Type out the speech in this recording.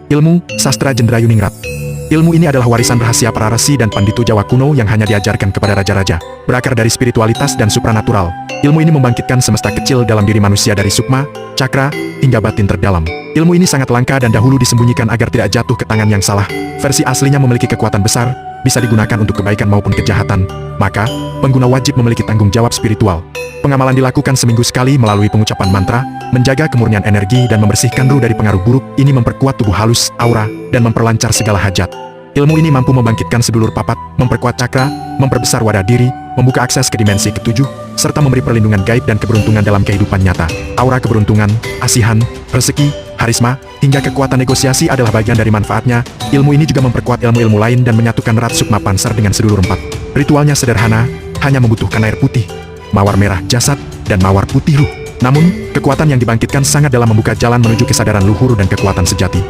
Ilmu Sastra Jendrayuningrat. Ilmu ini adalah warisan rahasia para resi dan panditu Jawa kuno yang hanya diajarkan kepada raja-raja. Berakar dari spiritualitas dan supranatural, ilmu ini membangkitkan semesta kecil dalam diri manusia dari sukma, cakra, hingga batin terdalam. Ilmu ini sangat langka dan dahulu disembunyikan agar tidak jatuh ke tangan yang salah. Versi aslinya memiliki kekuatan besar, bisa digunakan untuk kebaikan maupun kejahatan. Maka, pengguna wajib memiliki tanggung jawab spiritual. Pengamalan dilakukan seminggu sekali melalui pengucapan mantra, menjaga kemurnian energi dan membersihkan ruh dari pengaruh buruk. Ini memperkuat tubuh halus, aura, dan memperlancar segala hajat. Ilmu ini mampu membangkitkan sedulur papat, memperkuat cakra, memperbesar wadah diri, membuka akses ke dimensi ketujuh, serta memberi perlindungan gaib dan keberuntungan dalam kehidupan nyata. Aura keberuntungan, asihan, rezeki, harisma, hingga kekuatan negosiasi adalah bagian dari manfaatnya. Ilmu ini juga memperkuat ilmu-ilmu lain dan menyatukan erat sukma panser dengan sedulur empat. Ritualnya sederhana, hanya membutuhkan air putih, mawar merah jasad, dan mawar putih ruh. Namun, kekuatan yang dibangkitkan sangat dalam membuka jalan menuju kesadaran luhur dan kekuatan sejati.